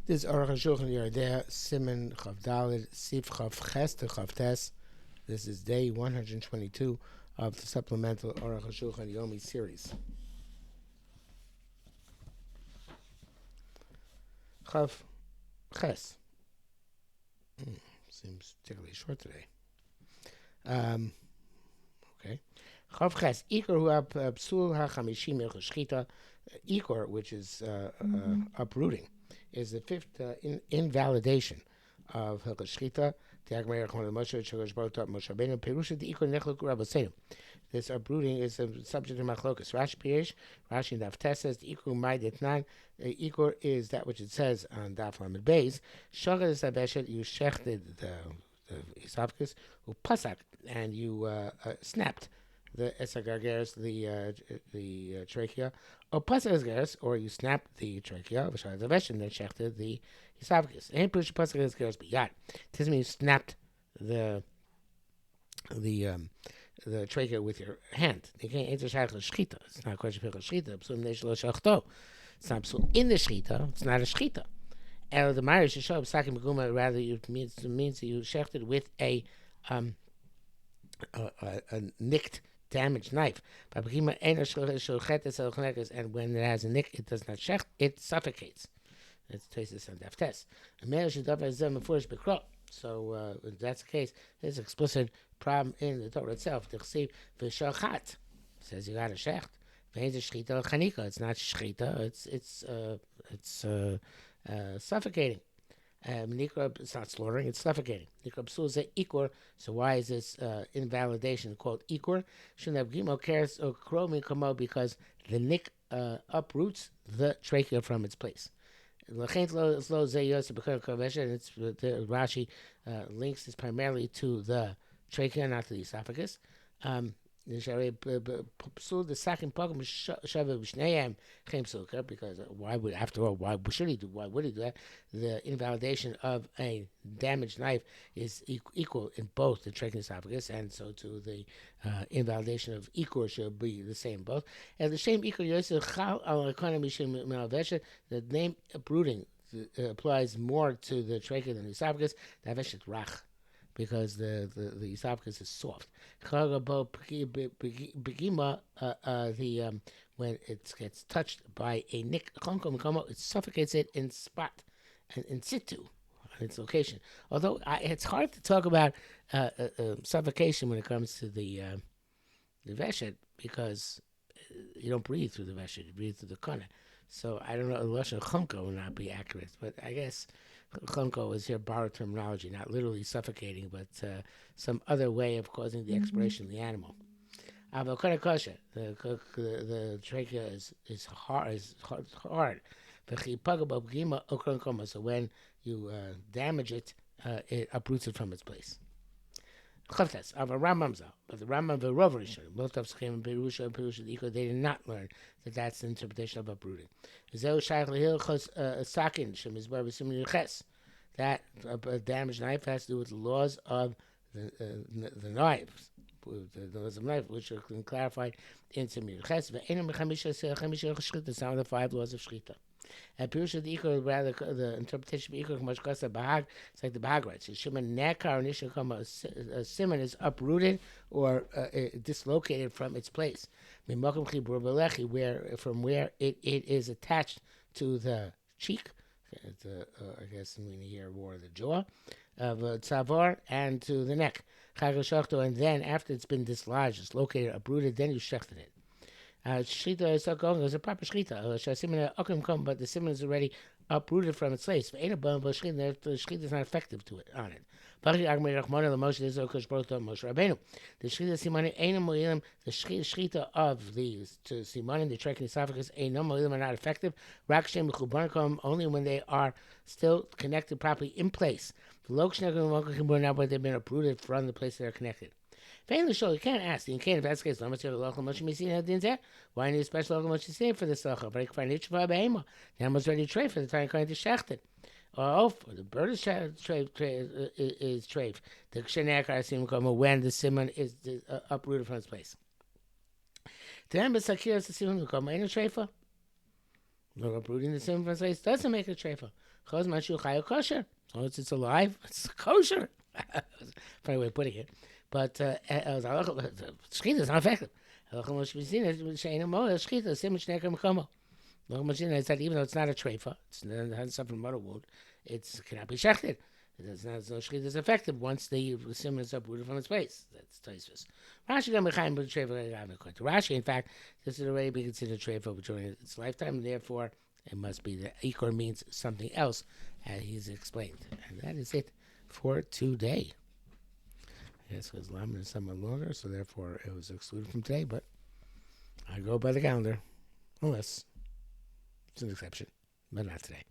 This is Arukh HaShulchan Yardeh, Siman Chav Daled, Sif Chav Ches to Chav Tes. This is day 122 of the Supplemental Arukh HaShulchan Yomi series. Chav Ches. Seems particularly short today. Okay. Chav Ches. Ikor hu psul ha-chamishim el-chashchita. Ikor, which is uprooting, is the fifth invalidation of Shchita. This uprooting is a subject of Machlokas. Rashi in Daf Tes says the Ikor Mai Detnan. Ikor is that which it says on Daf Lamed Beis. Shogad is Abeshet. You shechted the esophagus, who pasak, and you snapped the esagargeres, the trachea, or pasagageres, or you snap the trachea, which is the veshin that shechted the esophagus. Ain't push pasagageres biyad. Doesn't mean you snapped the trachea with your hand. You can't enter shchita. It's not a question of shchita. It's not in the shchita. It's not a shchita. And the Ma'arish should show up sakim beguma. Rather, it means that you shechted with a nicked, damaged knife. And when it has a nick, it does not shecht, it suffocates. Let's taste this on Daf Tes. So if that's the case, there's an explicit problem in the Torah itself. It says you got a shecht. It's not shchita, it's suffocating. It's not slaughtering, it's suffocating. So why is this invalidation called ikor? Because the nick uproots the trachea from its place. And Rashi links this primarily to the trachea, not to the esophagus. Because why would he do that? The invalidation of a damaged knife is equal in both the trachea and esophagus, and so too the invalidation of ikor should be the same both. And the same ikor the name uprooting applies more to the trachea than the esophagus. Because the esophagus is soft. When it gets touched by a nick, it suffocates it in spot and in situ on its location. Although it's hard to talk about suffocation when it comes to the veshet, because you don't breathe through the veshet, you breathe through the kana. So I don't know, the Lashon chonko will not be accurate, but I guess chonko is here borrowed terminology, not literally suffocating, but some other way of causing the expiration of the animal. The trachea is hard. So when you damage it, it uproots it from its place. But the Rambam both of Schim and Perusha and Perusha they did not learn that that's the interpretation of uprooting. That a damaged knife has to do with the laws of the knives, the laws of knife, which are clarified in Samir Ches. It's not the 5 laws of Shchita. And Pirusha the Ikor, rather the interpretation of Ikor, much closer to Bahag, it's like the Bahag writes. Shimon Nekar Nishakama, a simon is uprooted or dislocated from its place. From where it is attached to the cheek, I guess we hear more of the jaw, of Tzavar, and to the neck. And then after it's been dislodged, dislocated, uprooted, then you shechted it. Shchita is going as a proper shchita. But the simon is already uprooted from its place. The shchita is not effective to it on it. The shchita of the simanim, the trachea and esophagus, are not effective. Only when they are still connected properly in place. Not when they've been uprooted from the place they are connected. You can't ask. You can't, if that's the case, why need a special local Moshe for this local? But I can find it for the animal's ready to trade for the time going to shechted. Or the bird is treif. The kshenek I see when the simon is uprooted from its place. The animal sakir is the simon come in a treifa. No, uprooting the sim from its place doesn't make it treifa. Chos mashu chayo kosher. So it's alive. It's kosher. Funny way of putting it. But shechita is not effective. Shechita sim shnekar mekomo. It's that even though it's not a treifa, it hasn't suffered a mortal wound, it cannot be shechted. It's no shechita is effective once the sim is uprooted from its place. That's Tosfos. Rashi got mechayim but treifa. According to Rashi, in fact, this is already be considered treifa during its lifetime, and therefore it must be the ikor means something else, as he's explained. And that is it for today. I guess because Laman is somewhat longer, so therefore it was excluded from today, but I go by the calendar, unless it's an exception, but not today.